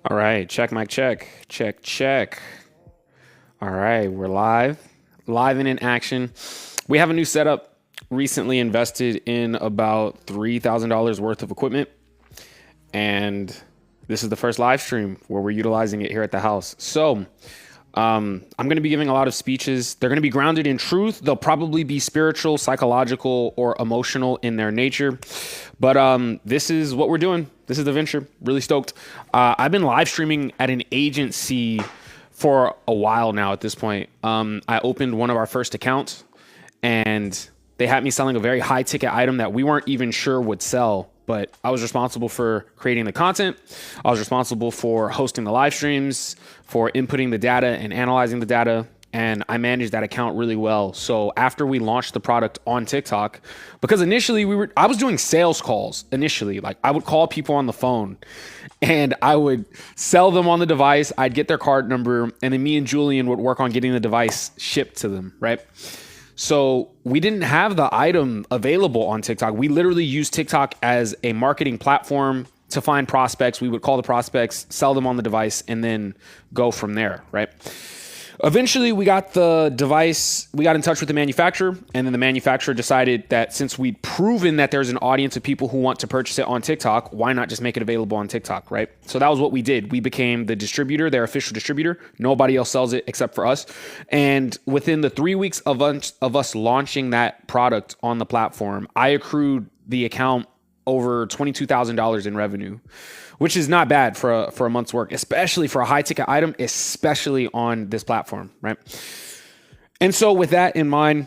All right, check, mic, check, check, check. All right, we're live and in action. We have a new setup. Recently invested in about $3,000 worth of equipment, and this is the first live stream where we're utilizing it here at the house. So I'm going to be giving a lot of speeches. They're going to be grounded in truth. They'll probably be spiritual, psychological, or emotional in their nature. But this is what we're doing. This is the venture. Really stoked. I've been live streaming at an agency for a while now at this point. I opened one of our first accounts, and they had me selling a very high ticket item that we weren't even sure would sell. But I was responsible for creating the content. I was responsible for hosting the live streams, for inputting the data and analyzing the data. And I managed that account really well. So after we launched the product on TikTok, because initially I was doing sales calls initially. Like I would call people on the phone and I would sell them on the device. I'd get their card number, and then me and Julian would work on getting the device shipped to them, right? So we didn't have the item available on TikTok. We literally used TikTok as a marketing platform to find prospects. We would call the prospects, sell them on the device, and then go from there, right? Eventually, we got the device, we got in touch with the manufacturer, and then the manufacturer decided that since we'd proven that there's an audience of people who want to purchase it on TikTok, why not just make it available on TikTok, right? So that was what we did. We became the distributor, their official distributor. Nobody else sells it except for us. And within the 3 weeks of us launching that product on the platform, I accrued the account over $22,000 in revenue, which is not bad for a month's work, especially for a high ticket item, especially on this platform, right? And so with that in mind,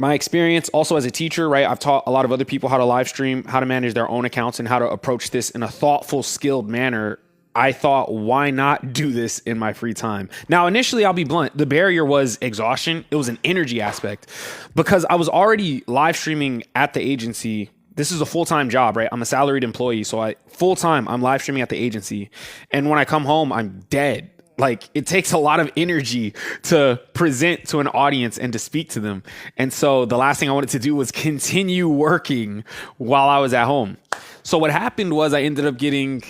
my experience also as a teacher, right? I've taught a lot of other people how to live stream, how to manage their own accounts, and how to approach this in a thoughtful, skilled manner. I thought, why not do this in my free time? Now, initially, I'll be blunt. The barrier was exhaustion. It was an energy aspect because I was already live streaming at the agency. This is a full-time job, right? I'm a salaried employee. So full-time, I'm live streaming at the agency. And when I come home, I'm dead. Like it takes a lot of energy to present to an audience and to speak to them. And so the last thing I wanted to do was continue working while I was at home. So what happened was I ended up getting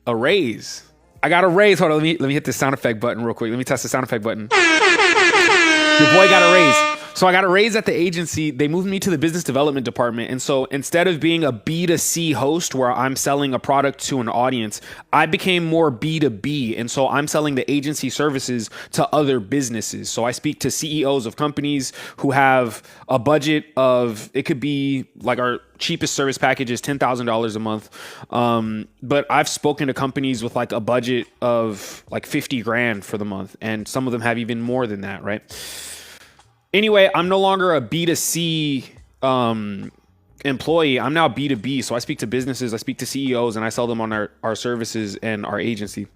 a raise. I got a raise. Hold on, let me hit this sound effect button real quick. Let me test the sound effect button. Your boy got a raise. So I got a raise at the agency. They moved me to the business development department. And so instead of being a B2C host where I'm selling a product to an audience, I became more B2B. And so I'm selling the agency services to other businesses. So I speak to CEOs of companies who have a budget of, it could be like our cheapest service package is $10,000 a month. But I've spoken to companies with like a budget of like 50 grand for the month. And some of them have even more than that, right? Anyway, I'm no longer a B2C employee. I'm now B2B. So I speak to businesses, I speak to CEOs, and I sell them on our services and our agency,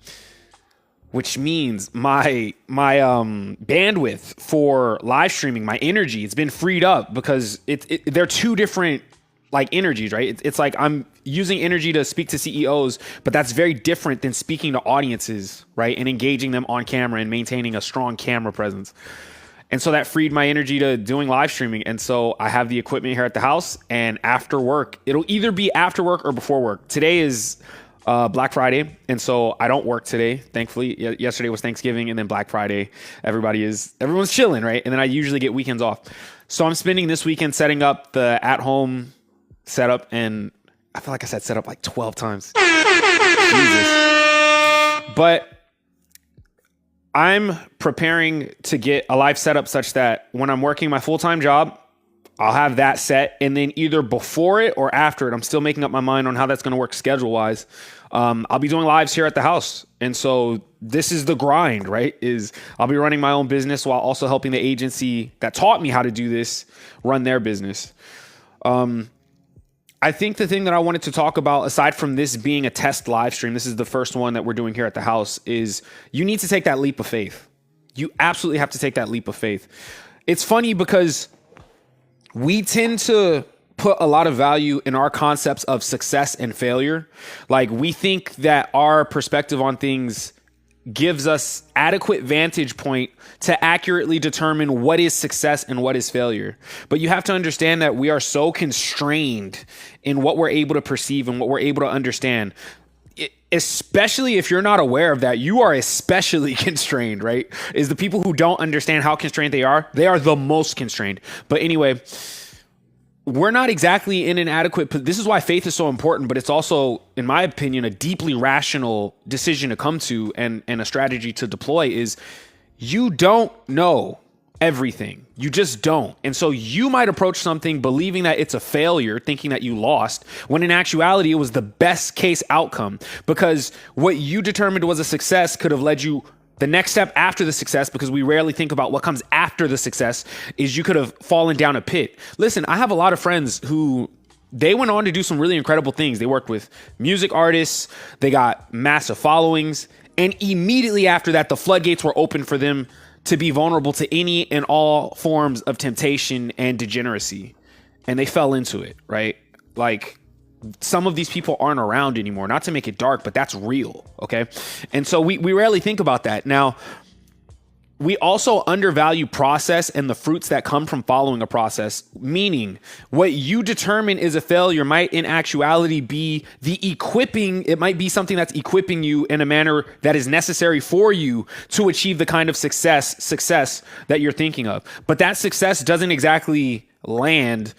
which means my bandwidth for live streaming, my energy, it's been freed up because they're two different like energies, right? It's like I'm using energy to speak to CEOs, but that's very different than speaking to audiences, right? And engaging them on camera and maintaining a strong camera presence. And so that freed my energy to doing live streaming. And so I have the equipment here at the house, and after work, it'll either be after work or before work. Today is Black Friday. And so I don't work today. Thankfully, yesterday was Thanksgiving, and then Black Friday, everyone's chilling, right? And then I usually get weekends off. So I'm spending this weekend setting up the at-home setup, and I feel like I said setup like 12 times. Jesus. But I'm preparing to get a live setup such that when I'm working my full-time job, I'll have that set. And then either before it or after it, I'm still making up my mind on how that's going to work schedule-wise. I'll be doing lives here at the house. And so this is the grind, right? I'll be running my own business while also helping the agency that taught me how to do this run their business. I think the thing that I wanted to talk about, aside from this being a test live stream, this is the first one that we're doing here at the house, is you need to take that leap of faith. You absolutely have to take that leap of faith. It's funny because we tend to put a lot of value in our concepts of success and failure. Like we think that our perspective on things gives us adequate vantage point to accurately determine what is success and what is failure. But you have to understand that we are so constrained in what we're able to perceive and what we're able to understand. especially if you're not aware of that, you are especially constrained, right? Is the people who don't understand how constrained they are the most constrained. But anyway, we're not exactly in an adequate, this is why faith is so important, but it's also, in my opinion, a deeply rational decision to come to and a strategy to deploy is you don't know everything. You just don't. And so you might approach something believing that it's a failure, thinking that you lost, when in actuality, it was the best case outcome, because what you determined was a success could have led you the next step after the success, because we rarely think about what comes after the success, is you could have fallen down a pit. Listen, I have a lot of friends who they went on to do some really incredible things. They worked with music artists. They got massive followings. And immediately after that, the floodgates were open for them to be vulnerable to any and all forms of temptation and degeneracy. And they fell into it, right? Like, some of these people aren't around anymore. Not to make it dark, but that's real, okay? And so we rarely think about that. Now, we also undervalue process and the fruits that come from following a process, meaning what you determine is a failure might in actuality be the equipping. It might be something that's equipping you in a manner that is necessary for you to achieve the kind of success that you're thinking of. But that success doesn't exactly land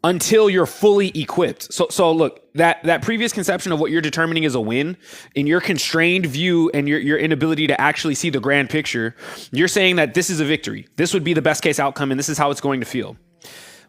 until you're fully equipped. So look, that previous conception of what you're determining is a win, in your constrained view and your inability to actually see the grand picture, you're saying that this is a victory. This would be the best case outcome, and this is how it's going to feel.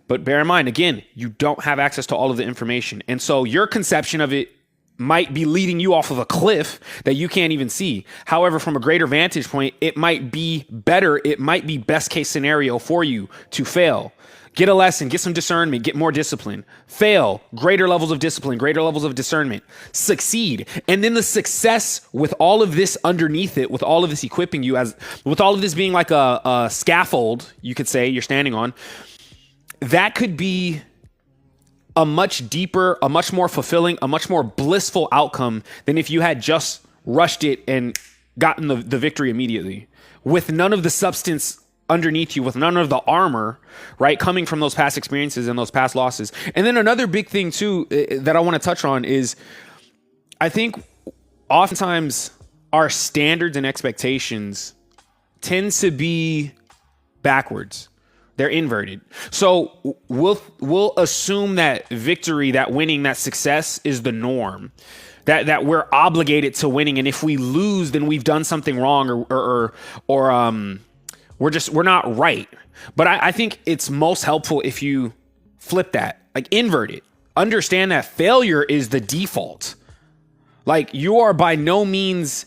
But bear in mind, again, you don't have access to all of the information. And so your conception of it might be leading you off of a cliff that you can't even see. However, from a greater vantage point, it might be better. It might be best case scenario for you to fail. Get a lesson, get some discernment, get more discipline. Fail, greater levels of discipline, greater levels of discernment. Succeed. And then the success with all of this underneath it, with all of this equipping you, with all of this being like a scaffold, you could say, you're standing on, that could be a much deeper, a much more fulfilling, a much more blissful outcome than if you had just rushed it and gotten the victory immediately with none of the substance underneath you, with none of the armor, right, coming from those past experiences and those past losses. And then another big thing too that I want to touch on is, I think oftentimes our standards and expectations tend to be backwards. They're inverted. So we'll assume that victory, that winning, that success is the norm. That we're obligated to winning, and if we lose, then we've done something wrong, or we're not right. But I think it's most helpful if you flip that, like invert it. Understand that failure is the default. Like, you are by no means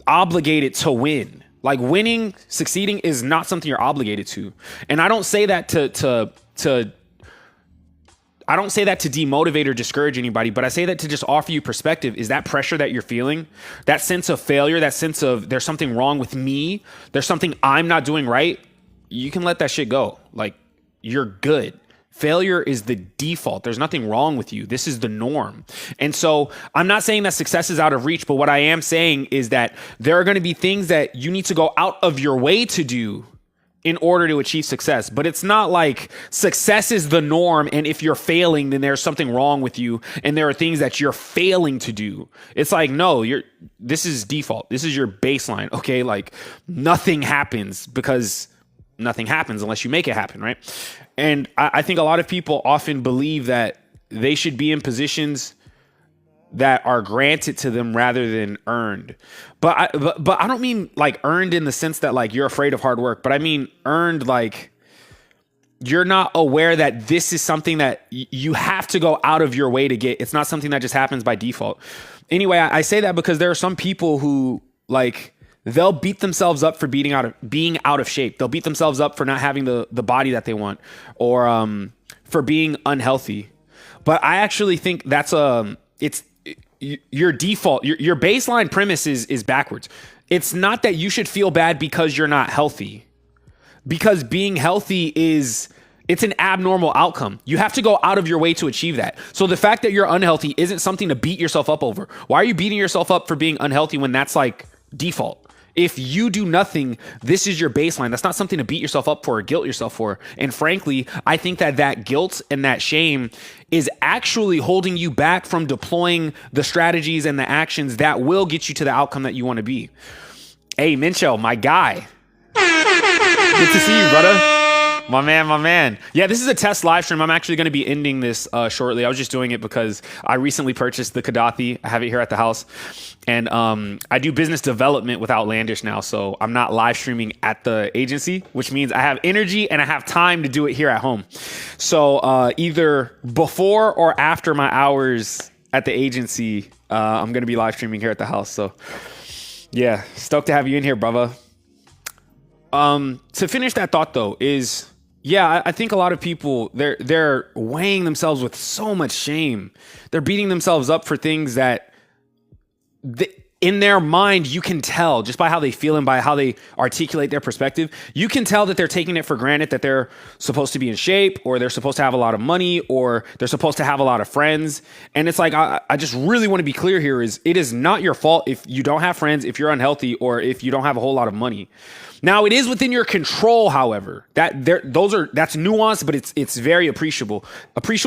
obligated to win. Like, winning, succeeding is not something you're obligated to. And I don't say that to I don't say that to demotivate or discourage anybody, but I say that to just offer you perspective. Is that pressure that you're feeling, that sense of failure, that sense of there's something wrong with me, there's something I'm not doing right, you can let that shit go. Like, you're good. Failure is the default. There's nothing wrong with you. This is the norm. And so I'm not saying that success is out of reach, but what I am saying is that there are going to be things that you need to go out of your way to do in order to achieve success. But it's not like success is the norm, and if you're failing, then there's something wrong with you, and there are things that you're failing to do. It's like, no, this is default. This is your baseline. Okay, like, nothing happens because nothing happens unless you make it happen, right? And I think a lot of people often believe that they should be in positions that are granted to them rather than earned. But I don't mean like earned in the sense that like you're afraid of hard work, but I mean earned like you're not aware that this is something that you have to go out of your way to get. It's not something that just happens by default. Anyway, I say that because there are some people who like, they'll beat themselves up for being out of shape. They'll beat themselves up for not having the body that they want, or for being unhealthy. But I actually think that's it's your default, your baseline premise is backwards. It's not that you should feel bad because you're not healthy, because being healthy it's an abnormal outcome. You have to go out of your way to achieve that. So the fact that you're unhealthy isn't something to beat yourself up over. Why are you beating yourself up for being unhealthy when that's like default? If you do nothing, this is your baseline. That's not something to beat yourself up for or guilt yourself for. And frankly, I think that guilt and that shame is actually holding you back from deploying the strategies and the actions that will get you to the outcome that you want to be. Hey, Mincho, my guy. Good to see you, brother. My man. Yeah, this is a test live stream. I'm actually going to be ending this shortly. I was just doing it because I recently purchased the Kadathi. I have it here at the house. And I do business development with Outlandish now. So I'm not live streaming at the agency, which means I have energy and I have time to do it here at home. So either before or after my hours at the agency, I'm going to be live streaming here at the house. So yeah, stoked to have you in here, brother. To finish that thought though is, yeah, I think a lot of people, they're weighing themselves with so much shame. They're beating themselves up for things that in their mind, you can tell just by how they feel and by how they articulate their perspective. You can tell that they're taking it for granted that they're supposed to be in shape, or they're supposed to have a lot of money, or they're supposed to have a lot of friends. And it's like, I just really want to be clear here is it is not your fault if you don't have friends, if you're unhealthy, or if you don't have a whole lot of money. Now, it is within your control, however. That's nuanced, but it's very appreciable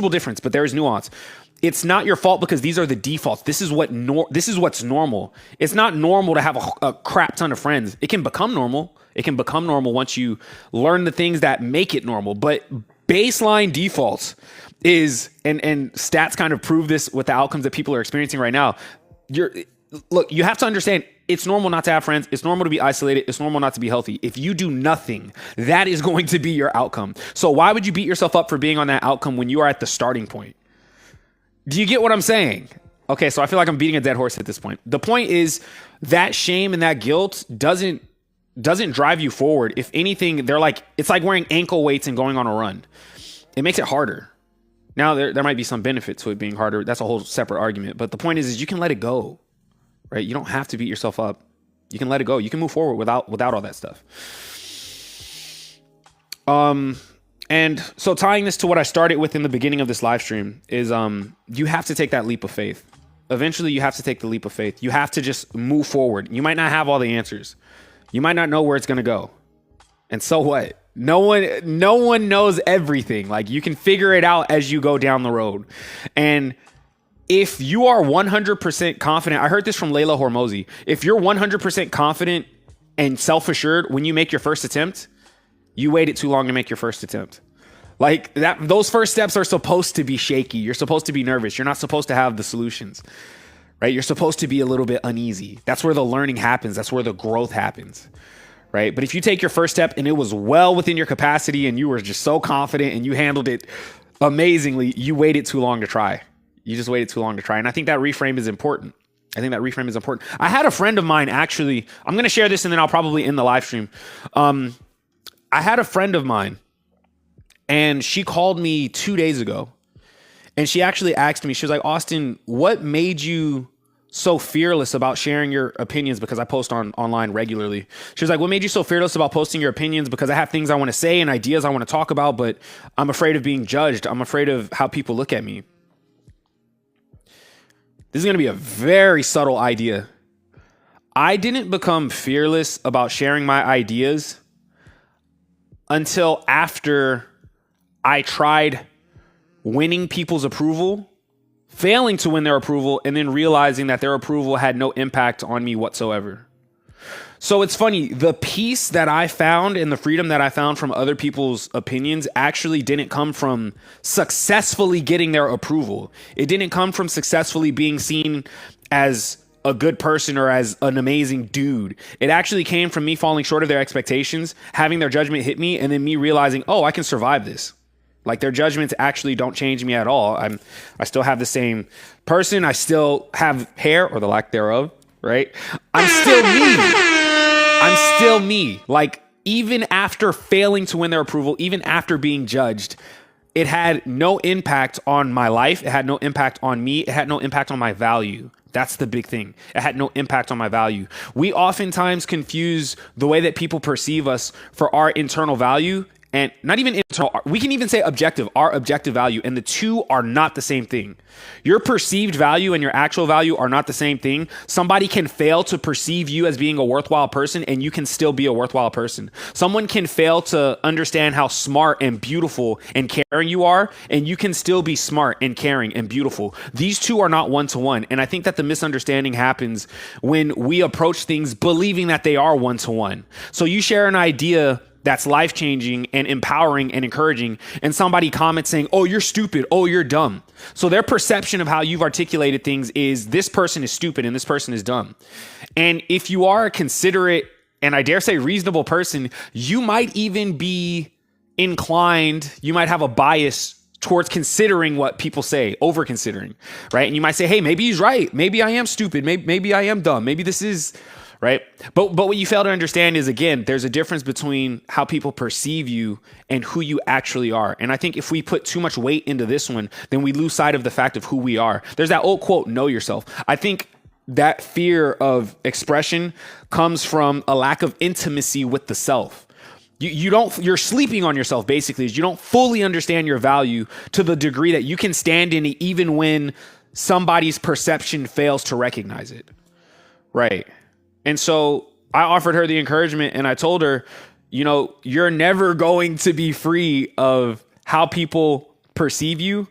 difference. But there is nuance. It's not your fault because these are the defaults. This is what's normal. It's not normal to have a crap ton of friends. It can become normal. It can become normal once you learn the things that make it normal. But baseline defaults is, and stats kind of prove this with the outcomes that people are experiencing right now. Look, you have to understand, it's normal not to have friends. It's normal to be isolated. It's normal not to be healthy. If you do nothing, that is going to be your outcome. So why would you beat yourself up for being on that outcome when you are at the starting point? Do you get what I'm saying? Okay, so I feel like I'm beating a dead horse at this point. The point is that shame and that guilt doesn't drive you forward. If anything, it's like wearing ankle weights and going on a run. It makes it harder. Now, there might be some benefit to it being harder. That's a whole separate argument. But the point is you can let it go. Right? You don't have to beat yourself up. You can let it go. You can move forward without all that stuff. And so tying this to what I started with in the beginning of this live stream is you have to take that leap of faith. Eventually, you have to take the leap of faith. You have to just move forward. You might not have all the answers. You might not know where it's going to go. And so what? No one knows everything. Like, you can figure it out as you go down the road. And if you are 100% confident, I heard this from Layla Hormozy. If you're 100% confident and self-assured when you make your first attempt, you waited too long to make your first attempt. Like that, those first steps are supposed to be shaky. You're supposed to be nervous. You're not supposed to have the solutions, right? You're supposed to be a little bit uneasy. That's where the learning happens. That's where the growth happens, right? But if you take your first step and it was well within your capacity and you were just so confident and you handled it amazingly, you waited too long to try. You just waited too long to try. And I think that reframe is important. I had a friend of mine, actually, I'm going to share this and then I'll probably end the live stream. I had a friend of mine and she called me 2 days ago and she actually asked me, she was like, Austin, what made you so fearless about sharing your opinions? Because I post online regularly. She was like, what made you so fearless about posting your opinions? Because I have things I want to say and ideas I want to talk about, but I'm afraid of being judged. I'm afraid of how people look at me. This is going to be a very subtle idea. I didn't become fearless about sharing my ideas until after I tried winning people's approval, failing to win their approval, and then realizing that their approval had no impact on me whatsoever. So it's funny, the peace that I found and the freedom that I found from other people's opinions actually didn't come from successfully getting their approval. It didn't come from successfully being seen as a good person or as an amazing dude. It actually came from me falling short of their expectations, having their judgment hit me, and then me realizing, oh, I can survive this. Like, their judgments actually don't change me at all. I still have the same person. I still have hair, or the lack thereof, right? I'm still me. Like, even after failing to win their approval, even after being judged, it had no impact on my life. It had no impact on me. It had no impact on my value. That's the big thing. It had no impact on my value. We oftentimes confuse the way that people perceive us for our internal value and not even internal, we can even say objective, our objective value, and the two are not the same thing. Your perceived value and your actual value are not the same thing. Somebody can fail to perceive you as being a worthwhile person, and you can still be a worthwhile person. Someone can fail to understand how smart and beautiful and caring you are, and you can still be smart and caring and beautiful. These two are not one-to-one, and I think that the misunderstanding happens when we approach things believing that they are one-to-one. So you share an idea that's life-changing and empowering and encouraging, and somebody comments saying, oh, you're stupid, oh, you're dumb. So their perception of how you've articulated things is this person is stupid and this person is dumb. And if you are a considerate and I dare say reasonable person, you might even be inclined, you might have a bias towards considering what people say, over considering, right? And you might say, hey, maybe he's right. Maybe I am stupid. Maybe I am dumb. Maybe this is... right? But what you fail to understand is, again, there's a difference between how people perceive you and who you actually are. And I think if we put too much weight into this one, then we lose sight of the fact of who we are. There's that old quote, know yourself. I think that fear of expression comes from a lack of intimacy with the self. You're sleeping on yourself, basically. You don't fully understand your value to the degree that you can stand in it even when somebody's perception fails to recognize it. Right. And so I offered her the encouragement and I told her, you're never going to be free of how people perceive you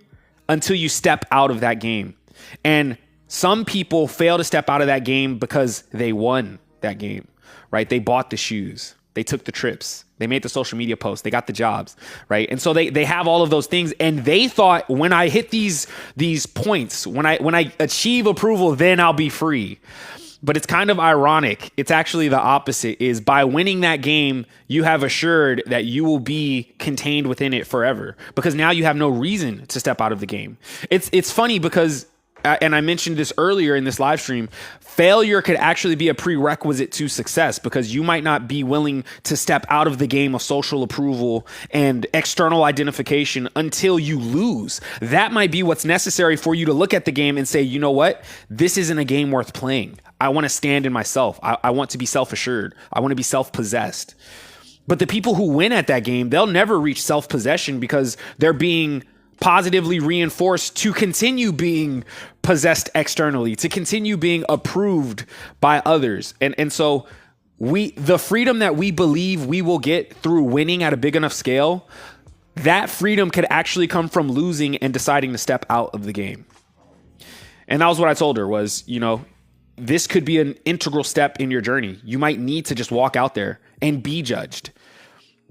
until you step out of that game. And some people fail to step out of that game because they won that game, right? They bought the shoes. They took the trips. They made the social media posts. They got the jobs, right? And so they have all of those things. And they thought when I hit these points, when I achieve approval, then I'll be free. But it's kind of ironic. It's actually the opposite. Is by winning that game, you have assured that you will be contained within it forever, because now you have no reason to step out of the game. It's funny because, and I mentioned this earlier in this live stream, failure could actually be a prerequisite to success, because you might not be willing to step out of the game of social approval and external identification until you lose. That might be what's necessary for you to look at the game and say, you know what? This isn't a game worth playing. I want to stand in myself. I want to be self-assured. I want to be self-possessed. But the people who win at that game, they'll never reach self-possession because they're being positively reinforced to continue being possessed externally, to continue being approved by others. And so the freedom that we believe we will get through winning at a big enough scale, that freedom could actually come from losing and deciding to step out of the game. And that was what I told her was, this could be an integral step in your journey. You might need to just walk out there and be judged,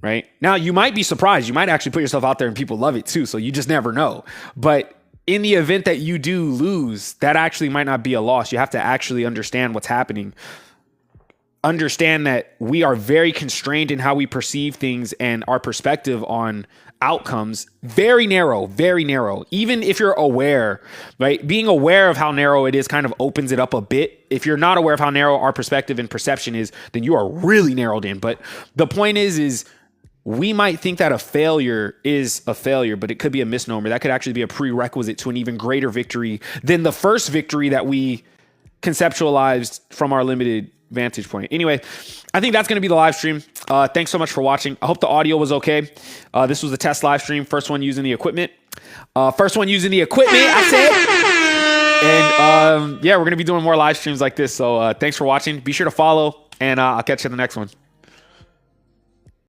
right? Now, you might be surprised. You might actually put yourself out there and people love it too. So you just never know. But in the event that you do lose, that actually might not be a loss. You have to actually understand what's happening. Understand that we are very constrained in how we perceive things, and our perspective on outcomes very narrow, very narrow. Even if you're aware, right? Being aware of how narrow it is kind of opens it up a bit. If you're not aware of how narrow our perspective and perception is, then you are really narrowed in. But the point is we might think that a failure is a failure, but it could be a misnomer. That could actually be a prerequisite to an even greater victory than the first victory that we conceptualized from our limited vantage point. Anyway, I think that's going to be the live stream. Thanks so much for watching. I hope the audio was okay. This was a test live stream. First one using the equipment. I said. And yeah, we're going to be doing more live streams like this. So thanks for watching. Be sure to follow, and I'll catch you in the next one.